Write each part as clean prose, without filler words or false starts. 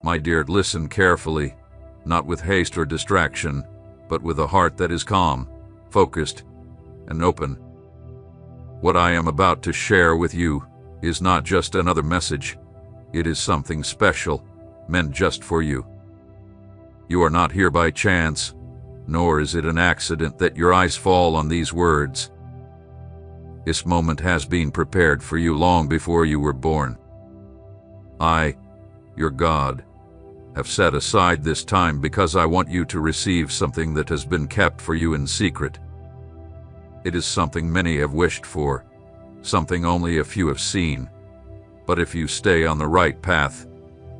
My dear, listen carefully, not with haste or distraction, but with a heart that is calm, focused, and open. What I am about to share with you is not just another message. It is something special, meant just for you. You are not here by chance, nor is it an accident that your eyes fall on these words. This moment has been prepared for you long before you were born. I, your God, have set aside this time because I want you to receive something that has been kept for you in secret. It is something many have wished for, something only a few have seen. But if you stay on the right path,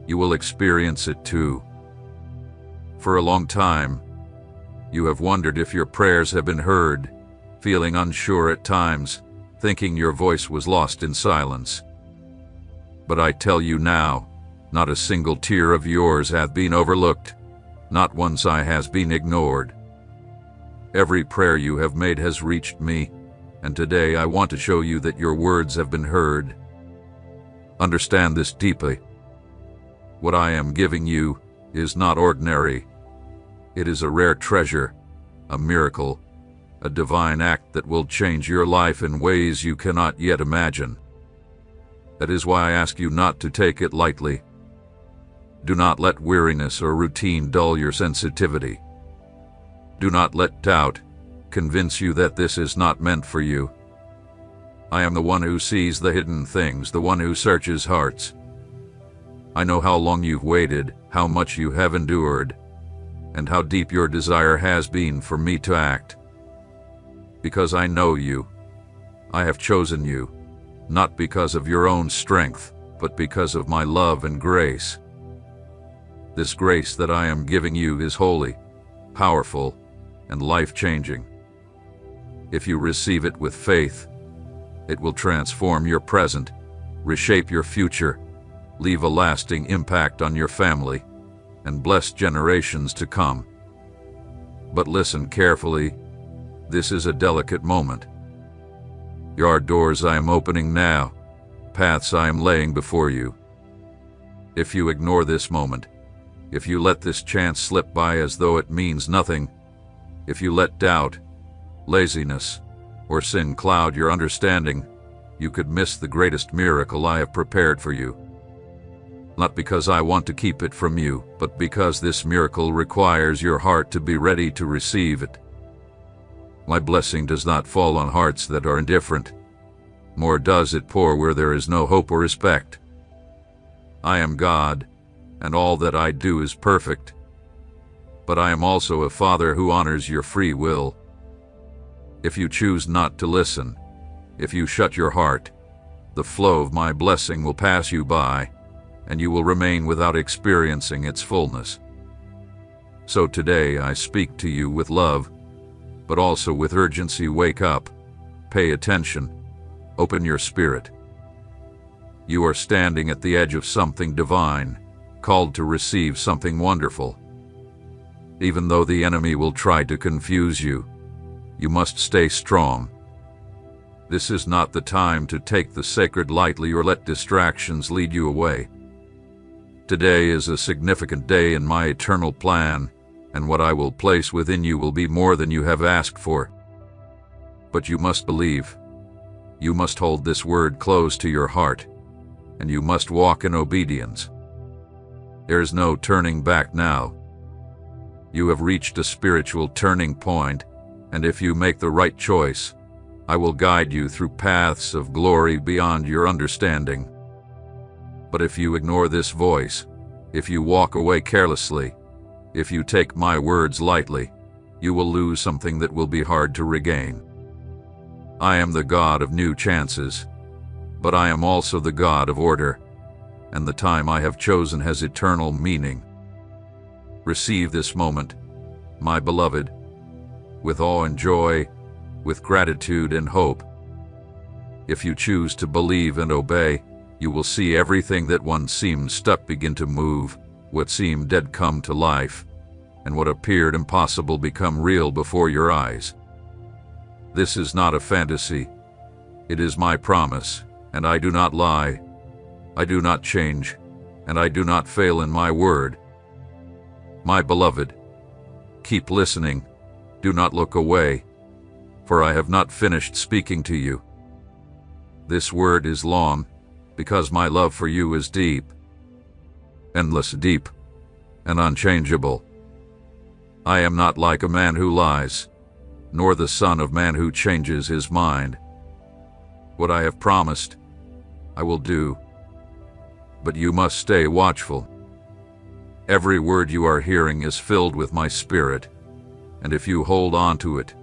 you will experience it too. For a long time, you have wondered if your prayers have been heard, feeling unsure at times, thinking your voice was lost in silence. But I tell you now, not a single tear of yours hath been overlooked, not one sigh has been ignored. Every prayer you have made has reached me, and today I want to show you that your words have been heard. Understand this deeply. What I am giving you is not ordinary. It is a rare treasure, a miracle, a divine act that will change your life in ways you cannot yet imagine. That is why I ask you not to take it lightly. Do not let weariness or routine dull your sensitivity. Do not let doubt convince you that this is not meant for you. I am the one who sees the hidden things, the one who searches hearts. I know how long you've waited, how much you have endured, and how deep your desire has been for me to act. Because I know you, I have chosen you, not because of your own strength, but because of my love and grace. This grace that I am giving you is holy, powerful, and life-changing. If you receive it with faith, it will transform your present, reshape your future, leave a lasting impact on your family, and bless generations to come. But listen carefully, this is a delicate moment. There are doors I am opening now, paths I am laying before you. If you ignore this moment, if you let this chance slip by as though it means nothing, if you let doubt, laziness, or sin cloud your understanding, you could miss the greatest miracle I have prepared for you. Not because I want to keep it from you, but because this miracle requires your heart to be ready to receive it. My blessing does not fall on hearts that are indifferent, nor does it pour where there is no hope or respect. I am God, and all that I do is perfect. But I am also a Father who honors your free will. If you choose not to listen, if you shut your heart, the flow of my blessing will pass you by, and you will remain without experiencing its fullness. So today I speak to you with love, but also with urgency. Wake up, pay attention, open your spirit. You are standing at the edge of something divine, called to receive something wonderful. Even though the enemy will try to confuse you, you must stay strong. This is not the time to take the sacred lightly or let distractions lead you away. Today is a significant day in my eternal plan, and what I will place within you will be more than you have asked for. But you must believe. You must hold this word close to your heart, and you must walk in obedience. There is no turning back now. You have reached a spiritual turning point, and if you make the right choice, I will guide you through paths of glory beyond your understanding. But if you ignore this voice, if you walk away carelessly, if you take my words lightly, you will lose something that will be hard to regain. I am the God of new chances, but I am also the God of order, and the time I have chosen has eternal meaning. Receive this moment, my beloved, with awe and joy, with gratitude and hope. If you choose to believe and obey, you will see everything that once seemed stuck begin to move, what seemed dead come to life, and what appeared impossible become real before your eyes. This is not a fantasy. It is my promise, and I do not lie. I do not change, and I do not fail in my word. My beloved, keep listening, do not look away, for I have not finished speaking to you. This word is long, because my love for you is deep, endless deep, and unchangeable. I am not like a man who lies, nor the son of man who changes his mind. What I have promised, I will do, but you must stay watchful. Every word you are hearing is filled with my Spirit, and if you hold on to it,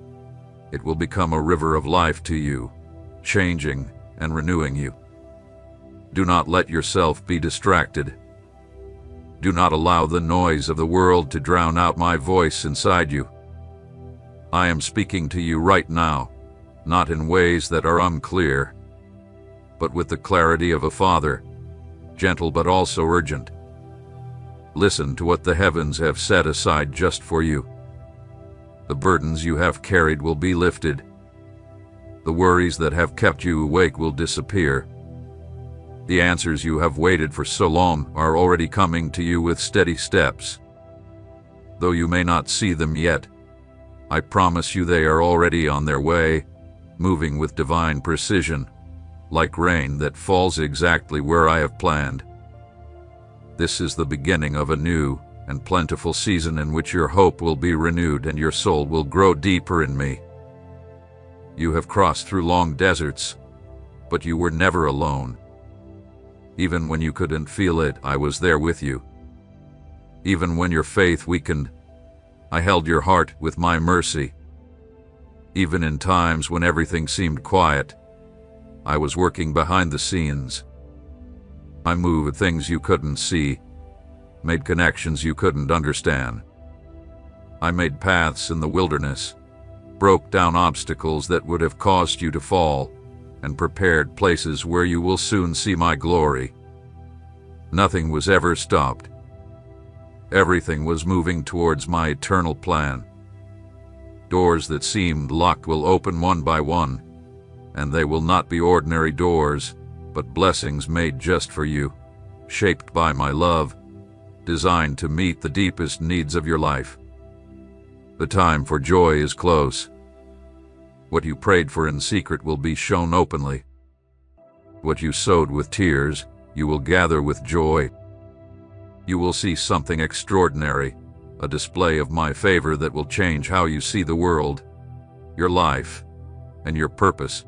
it will become a river of life to you, changing and renewing you. Do not let yourself be distracted. Do not allow the noise of the world to drown out my voice inside you. I am speaking to you right now, not in ways that are unclear, but with the clarity of a father, gentle but also urgent. Listen to what the heavens have set aside just for you. The burdens you have carried will be lifted. The worries that have kept you awake will disappear. The answers you have waited for so long are already coming to you with steady steps. Though you may not see them yet, I promise you they are already on their way, moving with divine precision, like rain that falls exactly where I have planned. This is the beginning of a new and plentiful season in which your hope will be renewed and your soul will grow deeper in me. You have crossed through long deserts, but you were never alone. Even when you couldn't feel it, I was there with you. Even when your faith weakened, I held your heart with my mercy. Even in times when everything seemed quiet, I was working behind the scenes. I moved things you couldn't see, made connections you couldn't understand. I made paths in the wilderness, broke down obstacles that would have caused you to fall, and prepared places where you will soon see my glory. Nothing was ever stopped. Everything was moving towards my eternal plan. Doors that seemed locked will open one by one, and they will not be ordinary doors, but blessings made just for you, shaped by my love, designed to meet the deepest needs of your life. The time for joy is close. What you prayed for in secret will be shown openly. What you sowed with tears, you will gather with joy. You will see something extraordinary, a display of my favor that will change how you see the world, your life, and your purpose.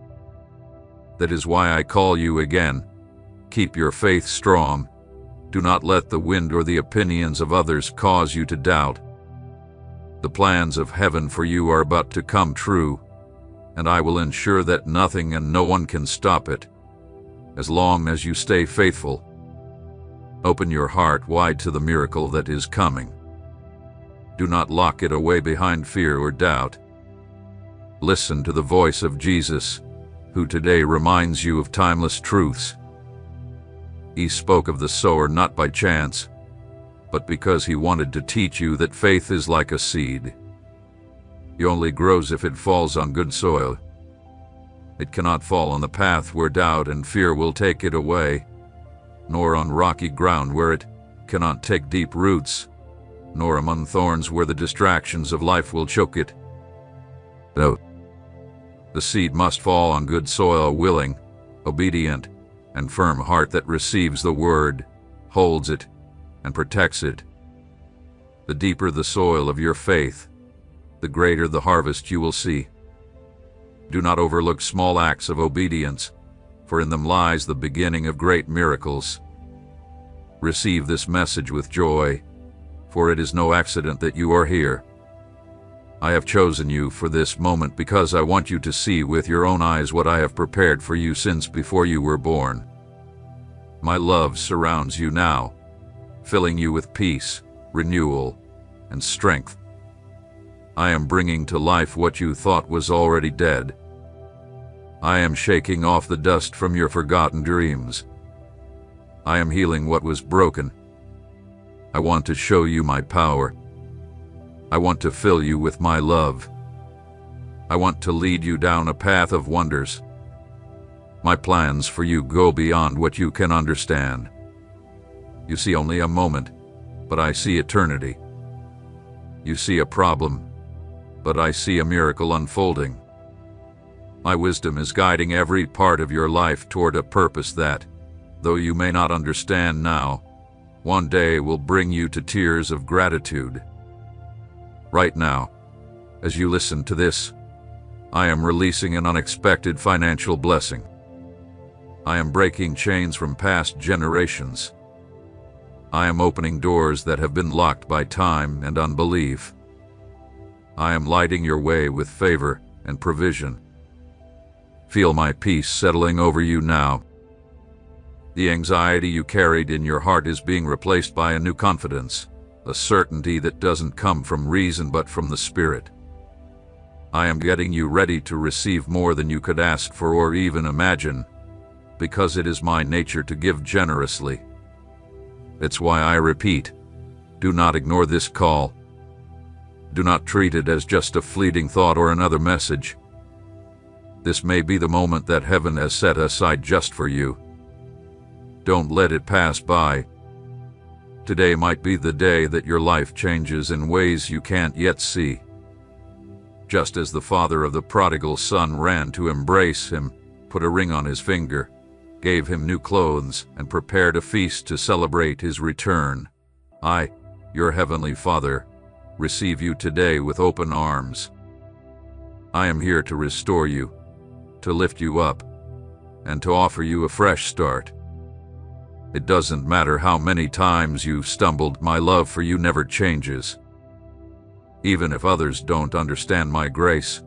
That is why I call you again. Keep your faith strong. Do not let the wind or the opinions of others cause you to doubt. The plans of heaven for you are about to come true, and I will ensure that nothing and no one can stop it, as long as you stay faithful. Open your heart wide to the miracle that is coming. Do not lock it away behind fear or doubt. Listen to the voice of Jesus, who today reminds you of timeless truths. He spoke of the sower not by chance, but because he wanted to teach you that faith is like a seed. It only grows if it falls on good soil. It cannot fall on the path where doubt and fear will take it away, nor on rocky ground where it cannot take deep roots, nor among thorns where the distractions of life will choke it. No. The seed must fall on good soil, a willing, obedient, and firm heart that receives the word, holds it, and protects it. The deeper the soil of your faith, the greater the harvest you will see. Do not overlook small acts of obedience, for in them lies the beginning of great miracles. Receive this message with joy, for it is no accident that you are here. I have chosen you for this moment because I want you to see with your own eyes what I have prepared for you since before you were born. My love surrounds you now, filling you with peace, renewal, and strength. I am bringing to life what you thought was already dead. I am shaking off the dust from your forgotten dreams. I am healing what was broken. I want to show you my power. I want to fill you with my love. I want to lead you down a path of wonders. My plans for you go beyond what you can understand. You see only a moment, but I see eternity. You see a problem, but I see a miracle unfolding. My wisdom is guiding every part of your life toward a purpose that, though you may not understand now, one day will bring you to tears of gratitude. Right now, as you listen to this, I am releasing an unexpected financial blessing. I am breaking chains from past generations. I am opening doors that have been locked by time and unbelief. I am lighting your way with favor and provision. Feel my peace settling over you now. The anxiety you carried in your heart is being replaced by a new confidence, a certainty that doesn't come from reason but from the Spirit. I am getting you ready to receive more than you could ask for or even imagine, because it is my nature to give generously. It's why I repeat, do not ignore this call. Do not treat it as just a fleeting thought or another message. This may be the moment that heaven has set aside just for you. Don't let it pass by. Today might be the day that your life changes in ways you can't yet see. Just as the father of the prodigal son ran to embrace him, put a ring on his finger, gave him new clothes, and prepared a feast to celebrate his return, I, your heavenly Father, receive you today with open arms. I am here to restore you, to lift you up, and to offer you a fresh start. It doesn't matter how many times you've stumbled, my love for you never changes. Even if others don't understand my grace,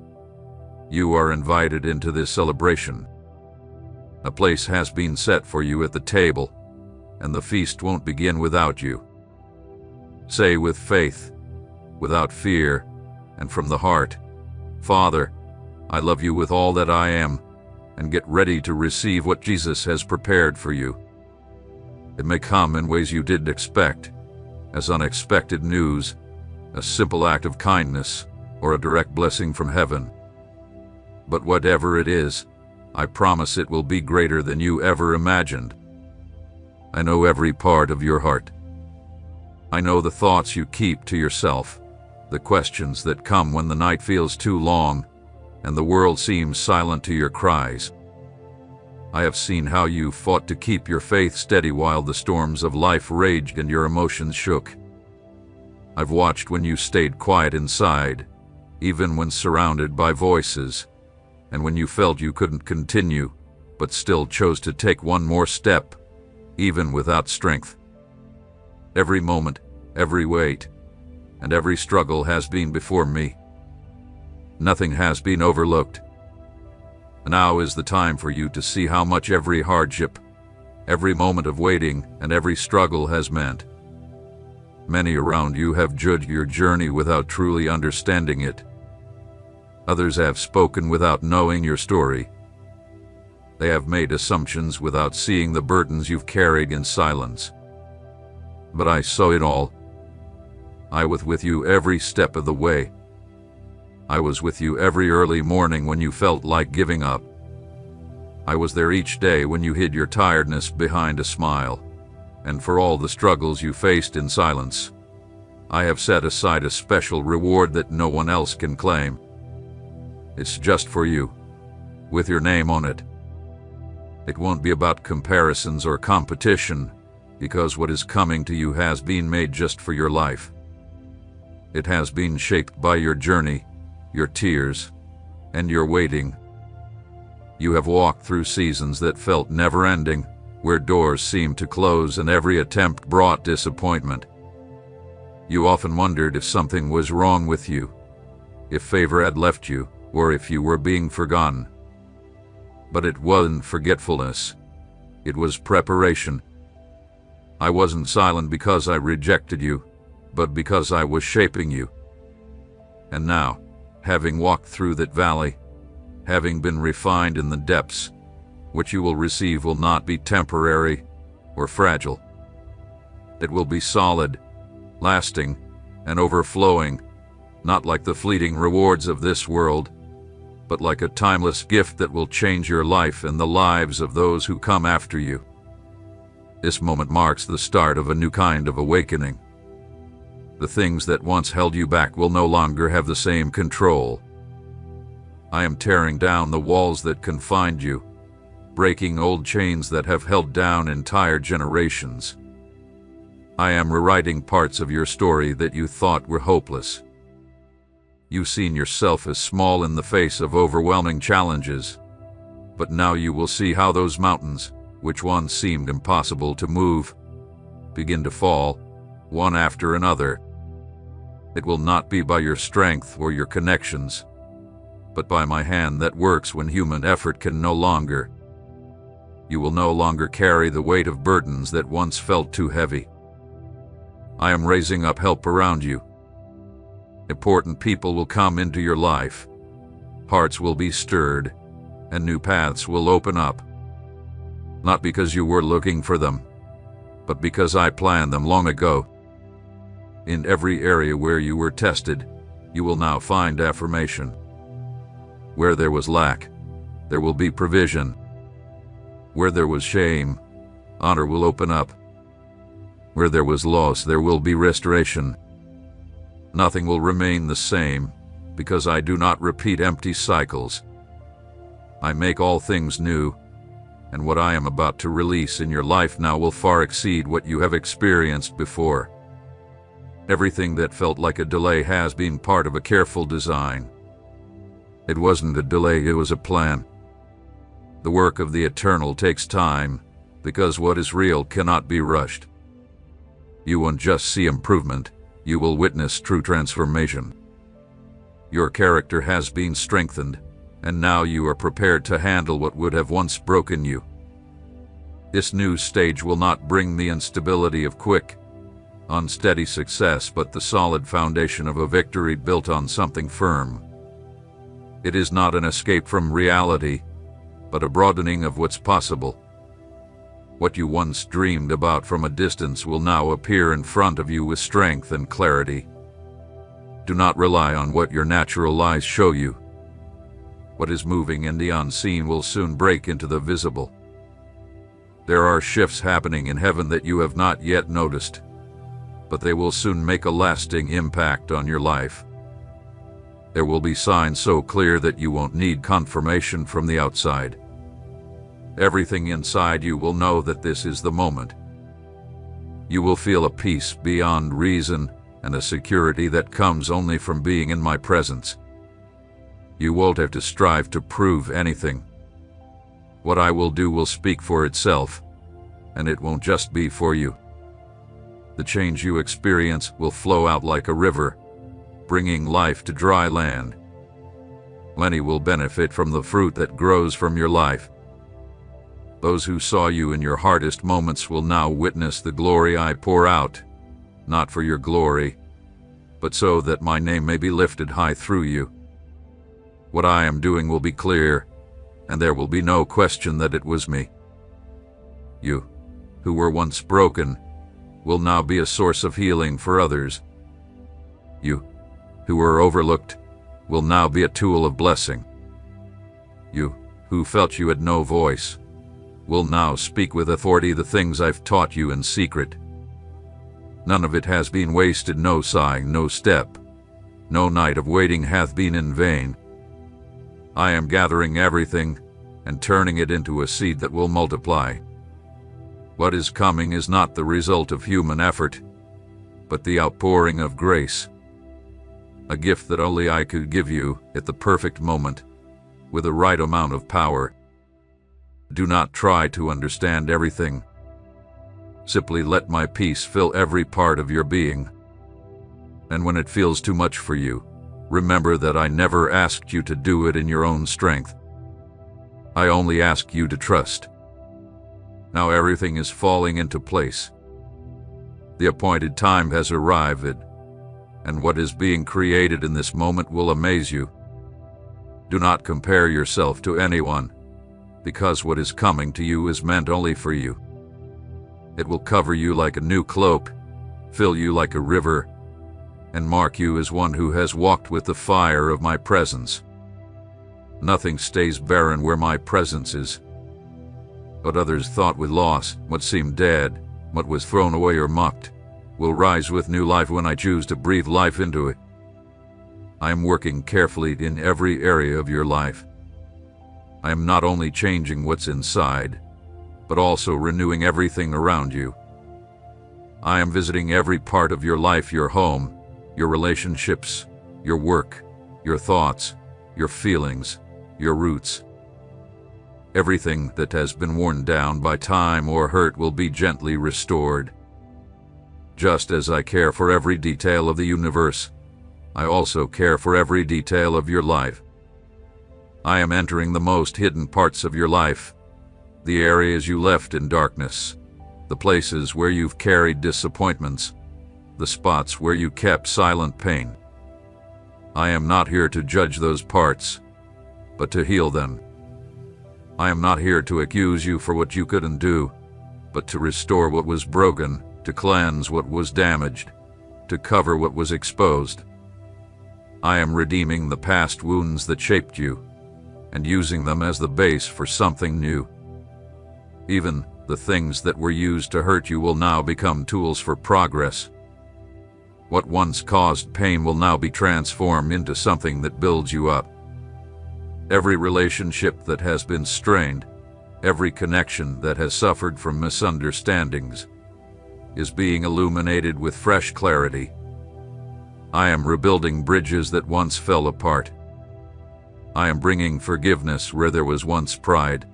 you are invited into this celebration. A place has been set for you at the table, and the feast won't begin without you. Say with faith, without fear, and from the heart, Father, I love you with all that I am, and get ready to receive what Jesus has prepared for you. It may come in ways you didn't expect, as unexpected news, a simple act of kindness, or a direct blessing from heaven. But whatever it is, I promise it will be greater than you ever imagined. I know every part of your heart. I know the thoughts you keep to yourself, the questions that come when the night feels too long and the world seems silent to your cries. I have seen how you fought to keep your faith steady while the storms of life raged and your emotions shook. I've watched when you stayed quiet inside, even when surrounded by voices, and when you felt you couldn't continue, but still chose to take one more step, even without strength. Every moment, every weight, and every struggle has been before me. Nothing has been overlooked. Now is the time for you to see how much every hardship, every moment of waiting, and every struggle has meant. Many around you have judged your journey without truly understanding it. Others have spoken without knowing your story. They have made assumptions without seeing the burdens you've carried in silence. But I saw it all. I was with you every step of the way. I was with you every early morning when you felt like giving up. I was there each day when you hid your tiredness behind a smile. And for all the struggles you faced in silence, I have set aside a special reward that no one else can claim. It's just for you, with your name on it. It won't be about comparisons or competition, because what is coming to you has been made just for your life. It has been shaped by your journey, your tears, and your waiting. You have walked through seasons that felt never-ending, where doors seemed to close and every attempt brought disappointment. You often wondered if something was wrong with you, if favor had left you, or if you were being forgotten. But it wasn't forgetfulness. It was preparation. I wasn't silent because I rejected you, but because I was shaping you. And now, having walked through that valley, having been refined in the depths, what you will receive will not be temporary or fragile. It will be solid, lasting, and overflowing, not like the fleeting rewards of this world, but like a timeless gift that will change your life and the lives of those who come after you. This moment marks the start of a new kind of awakening. The things that once held you back will no longer have the same control. I am tearing down the walls that confined you, breaking old chains that have held down entire generations. I am rewriting parts of your story that you thought were hopeless. You've seen yourself as small in the face of overwhelming challenges, but now you will see how those mountains, which once seemed impossible to move, begin to fall, one after another. It will not be by your strength or your connections, but by my hand that works when human effort can no longer. You will no longer carry the weight of burdens that once felt too heavy. I am raising up help around you. Important people will come into your life. Hearts will be stirred, and new paths will open up. Not because you were looking for them, but because I planned them long ago. In every area where you were tested, you will now find affirmation. Where there was lack, there will be provision. Where there was shame, honor will open up. Where there was loss, there will be restoration. Nothing will remain the same, because I do not repeat empty cycles. I make all things new, and what I am about to release in your life now will far exceed what you have experienced before. Everything that felt like a delay has been part of a careful design. It wasn't a delay, it was a plan. The work of the eternal takes time, because what is real cannot be rushed. You won't just see improvement, you will witness true transformation. Your character has been strengthened, and now you are prepared to handle what would have once broken you. This new stage will not bring the instability of quick, unsteady success, but the solid foundation of a victory built on something firm. It is not an escape from reality, but a broadening of what's possible. What you once dreamed about from a distance will now appear in front of you with strength and clarity. Do not rely on what your natural eyes show you. What is moving in the unseen will soon break into the visible. There are shifts happening in heaven that you have not yet noticed, but they will soon make a lasting impact on your life. There will be signs so clear that you won't need confirmation from the outside. Everything inside you will know that this is the moment. You will feel a peace beyond reason and a security that comes only from being in my presence. You won't have to strive to prove anything. What I will do will speak for itself, and it won't just be for you. The change you experience will flow out like a river, bringing life to dry land. Many will benefit from the fruit that grows from your life. Those who saw you in your hardest moments will now witness the glory I pour out, not for your glory, but so that my name may be lifted high through you. What I am doing will be clear, and there will be no question that it was me. You, who were once broken, will now be a source of healing for others. You, who were overlooked, will now be a tool of blessing. You, who felt you had no voice, will now speak with authority the things I've taught you in secret. None of it has been wasted, no sighing, no step. No night of waiting hath been in vain. I am gathering everything and turning it into a seed that will multiply. What is coming is not the result of human effort, but the outpouring of grace. A gift that only I could give you at the perfect moment, with the right amount of power. Do not try to understand everything. Simply let my peace fill every part of your being. And when it feels too much for you, remember that I never asked you to do it in your own strength. I only ask you to trust. Now everything is falling into place. The appointed time has arrived, and what is being created in this moment will amaze you. Do not compare yourself to anyone, because what is coming to you is meant only for you. It will cover you like a new cloak, fill you like a river, and mark you as one who has walked with the fire of my presence. Nothing stays barren where my presence is. What others thought with loss, what seemed dead, what was thrown away or mocked, will rise with new life when I choose to breathe life into it. I am working carefully in every area of your life. I am not only changing what's inside, but also renewing everything around you. I am visiting every part of your life, your home, your relationships, your work, your thoughts, your feelings, your roots. Everything that has been worn down by time or hurt will be gently restored. Just as I care for every detail of the universe, I also care for every detail of your life. I am entering the most hidden parts of your life, the areas you left in darkness, the places where you've carried disappointments, the spots where you kept silent pain. I am not here to judge those parts, but to heal them. I am not here to accuse you for what you couldn't do, but to restore what was broken, to cleanse what was damaged, to cover what was exposed. I am redeeming the past wounds that shaped you, and using them as the base for something new. Even the things that were used to hurt you will now become tools for progress. What once caused pain will now be transformed into something that builds you up. Every relationship that has been strained, every connection that has suffered from misunderstandings, is being illuminated with fresh clarity. I am rebuilding bridges that once fell apart. I am bringing forgiveness where there was once pride.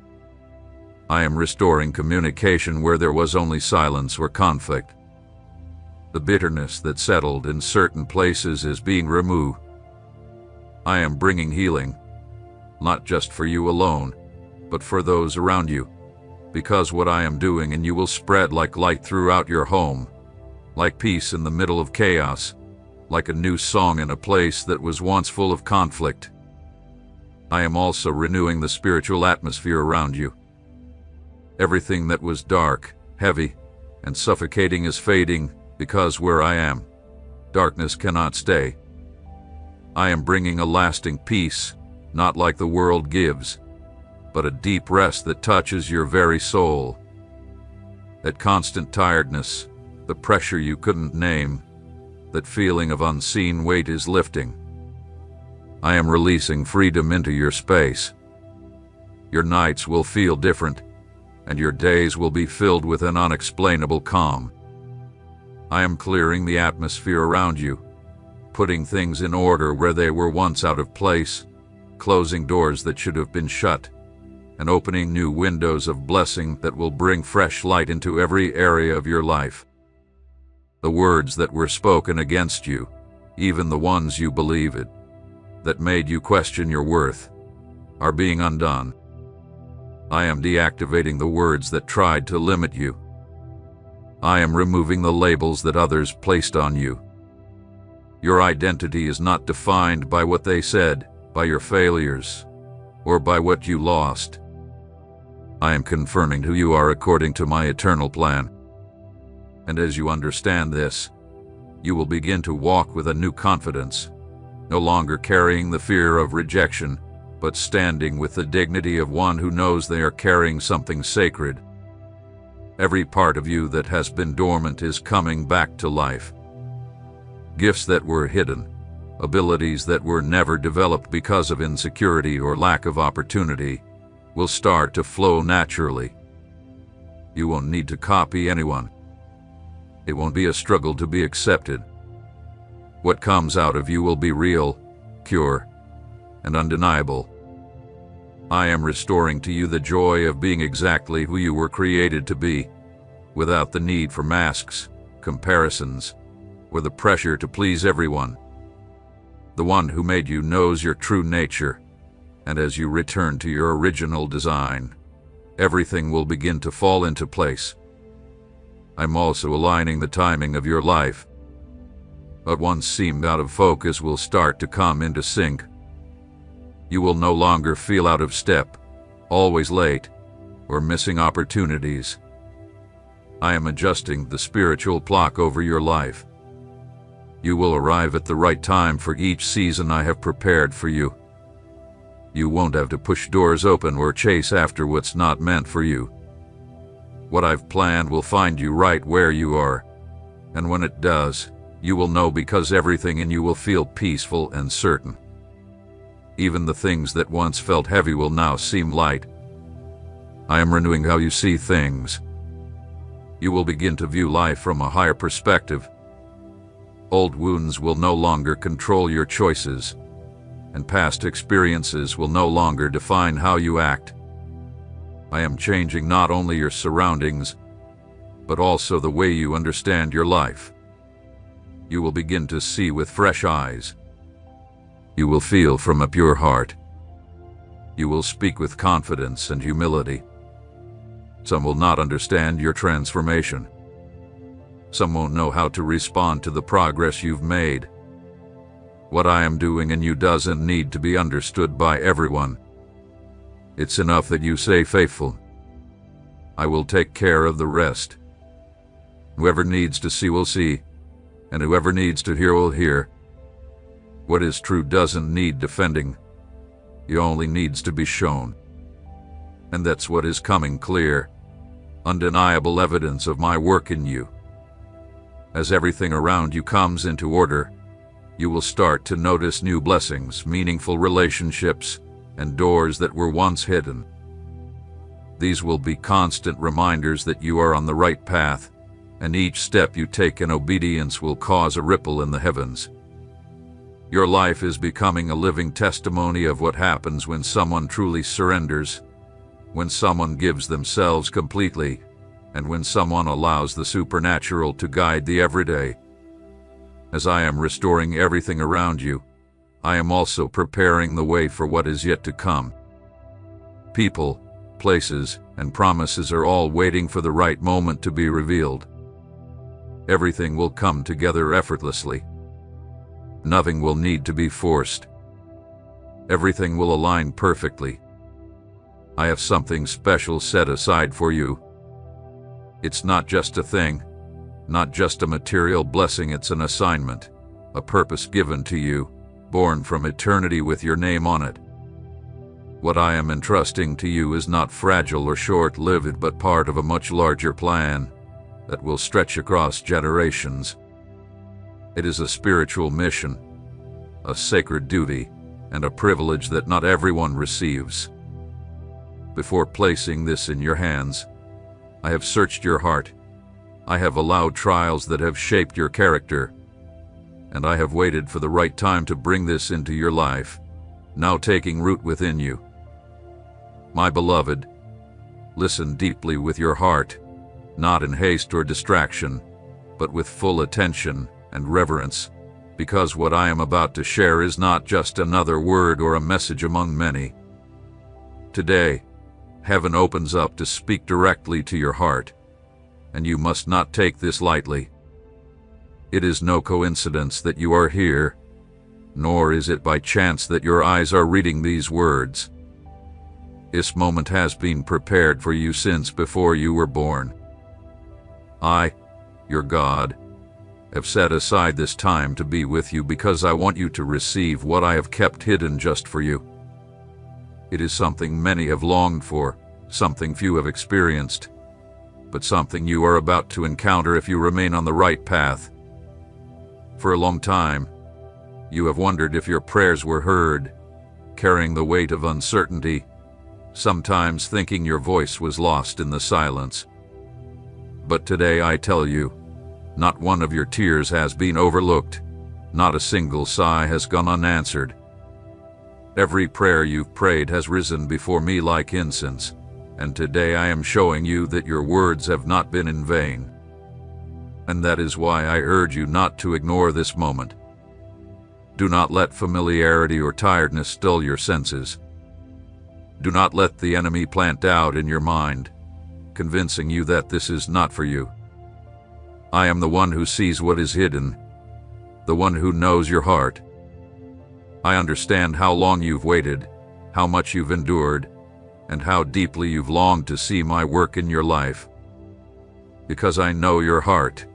I am restoring communication where there was only silence or conflict. The bitterness that settled in certain places is being removed. I am bringing healing, not just for you alone, but for those around you, because what I am doing in you will spread like light throughout your home, like peace in the middle of chaos, like a new song in a place that was once full of conflict. I am also renewing the spiritual atmosphere around you. Everything that was dark, heavy, and suffocating is fading, because where I am, darkness cannot stay. I am bringing a lasting peace, not like the world gives, but a deep rest that touches your very soul. That constant tiredness, the pressure you couldn't name, that feeling of unseen weight is lifting. I am releasing freedom into your space. Your nights will feel different, and your days will be filled with an unexplainable calm. I am clearing the atmosphere around you, putting things in order where they were once out of place, closing doors that should have been shut, and opening new windows of blessing that will bring fresh light into every area of your life. The words that were spoken against you, even the ones you believed, that made you question your worth, are being undone. I am deactivating the words that tried to limit you. I am removing the labels that others placed on you. Your identity is not defined by what they said, by your failures, or by what you lost. I am confirming who you are according to my eternal plan. And as you understand this, you will begin to walk with a new confidence, no longer carrying the fear of rejection, but standing with the dignity of one who knows they are carrying something sacred. Every part of you that has been dormant is coming back to life. Gifts that were hidden, abilities that were never developed because of insecurity or lack of opportunity, will start to flow naturally. You won't need to copy anyone. It won't be a struggle to be accepted. What comes out of you will be real, pure, and undeniable. I am restoring to you the joy of being exactly who you were created to be, without the need for masks, comparisons, or the pressure to please everyone. The one who made you knows your true nature, and as you return to your original design, everything will begin to fall into place. I'm also aligning the timing of your life. What once seemed out of focus will start to come into sync. You will no longer feel out of step, always late, or missing opportunities. I am adjusting the spiritual clock over your life. You will arrive at the right time for each season I have prepared for you. You won't have to push doors open or chase after what's not meant for you. What I've planned will find you right where you are, and when it does, you will know because everything in you will feel peaceful and certain. Even the things that once felt heavy will now seem light. I am renewing how you see things. You will begin to view life from a higher perspective. Old wounds will no longer control your choices, and past experiences will no longer define how you act. I am changing not only your surroundings, but also the way you understand your life. You will begin to see with fresh eyes. You will feel from a pure heart. You will speak with confidence and humility. Some will not understand your transformation. Some won't know how to respond to the progress you've made. What I am doing in you doesn't need to be understood by everyone. It's enough that you stay faithful. I will take care of the rest. Whoever needs to see will see, and whoever needs to hear will hear. What is true doesn't need defending. It only needs to be shown. And that's what is coming clear. Undeniable evidence of my work in you. As everything around you comes into order, you will start to notice new blessings, meaningful relationships, and doors that were once hidden. These will be constant reminders that you are on the right path, and each step you take in obedience will cause a ripple in the heavens. Your life is becoming a living testimony of what happens when someone truly surrenders, when someone gives themselves completely, and when someone allows the supernatural to guide the everyday. As I am restoring everything around you, I am also preparing the way for what is yet to come. People, places, and promises are all waiting for the right moment to be revealed. Everything will come together effortlessly. Nothing will need to be forced. Everything will align perfectly. I have something special set aside for you. It's not just a thing, not just a material blessing, it's an assignment, a purpose given to you, born from eternity with your name on it. What I am entrusting to you is not fragile or short-lived, but part of a much larger plan that will stretch across generations. It is a spiritual mission, a sacred duty, and a privilege that not everyone receives. Before placing this in your hands, I have searched your heart. I have allowed trials that have shaped your character, and I have waited for the right time to bring this into your life, now taking root within you. My beloved, listen deeply with your heart, not in haste or distraction, but with full attention and reverence, because what I am about to share is not just another word or a message among many. Today, heaven opens up to speak directly to your heart, and you must not take this lightly. It is no coincidence that you are here, nor is it by chance that your eyes are reading these words. This moment has been prepared for you since before you were born. I, your God, have set aside this time to be with you because I want you to receive what I have kept hidden just for you. It is something many have longed for, something few have experienced, but something you are about to encounter if you remain on the right path. For a long time, you have wondered if your prayers were heard, carrying the weight of uncertainty, sometimes thinking your voice was lost in the silence. But today I tell you, not one of your tears has been overlooked, not a single sigh has gone unanswered. Every prayer you've prayed has risen before me like incense, and today I am showing you that your words have not been in vain. And that is why I urge you not to ignore this moment. Do not let familiarity or tiredness dull your senses. Do not let the enemy plant doubt in your mind, convincing you that this is not for you. I am the one who sees what is hidden, the one who knows your heart. I understand how long you've waited, how much you've endured, and how deeply you've longed to see my work in your life. Because I know your heart,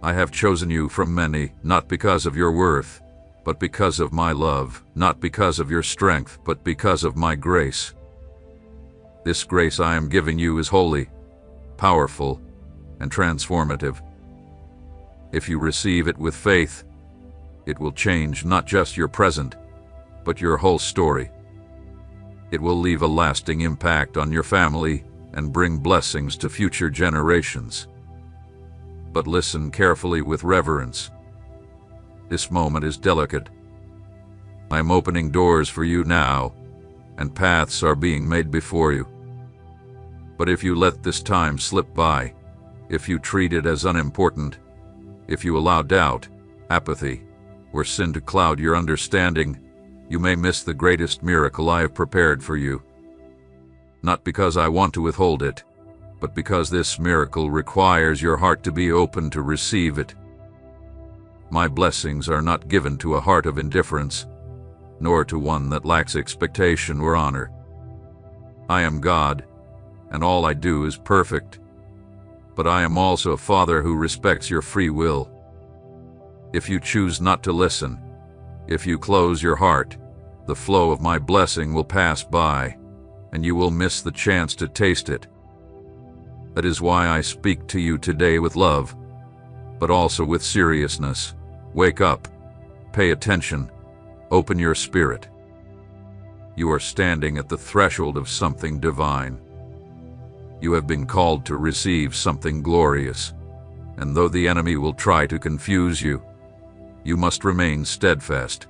I have chosen you from many, not because of your worth, but because of my love, not because of your strength, but because of my grace. This grace I am giving you is holy. powerful, and transformative. If you receive it with faith, it will change not just your present, but your whole story. It will leave a lasting impact on your family and bring blessings to future generations. But listen carefully with reverence. This moment is delicate. I am opening doors for you now, and paths are being made before you. But if you let this time slip by, if you treat it as unimportant, if you allow doubt, apathy, or sin to cloud your understanding, you may miss the greatest miracle I have prepared for you. Not because I want to withhold it, but because this miracle requires your heart to be open to receive it. My blessings are not given to a heart of indifference, nor to one that lacks expectation or honor. I am God, and all I do is perfect. But I am also a Father who respects your free will. If you choose not to listen, if you close your heart, the flow of my blessing will pass by, and you will miss the chance to taste it. That is why I speak to you today with love, but also with seriousness. Wake up, pay attention, open your spirit. You are standing at the threshold of something divine. You have been called to receive something glorious, and though the enemy will try to confuse you, you must remain steadfast.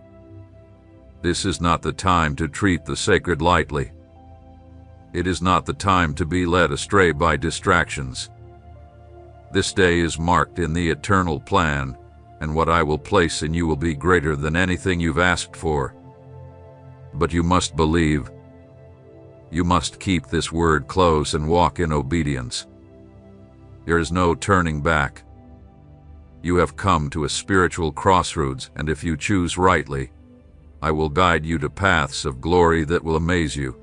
This is not the time to treat the sacred lightly. It is not the time to be led astray by distractions. This day is marked in the eternal plan, and what I will place in you will be greater than anything you've asked for. But you must believe. You must keep this word close and walk in obedience. There is no turning back. You have come to a spiritual crossroads, and if you choose rightly, I will guide you to paths of glory that will amaze you.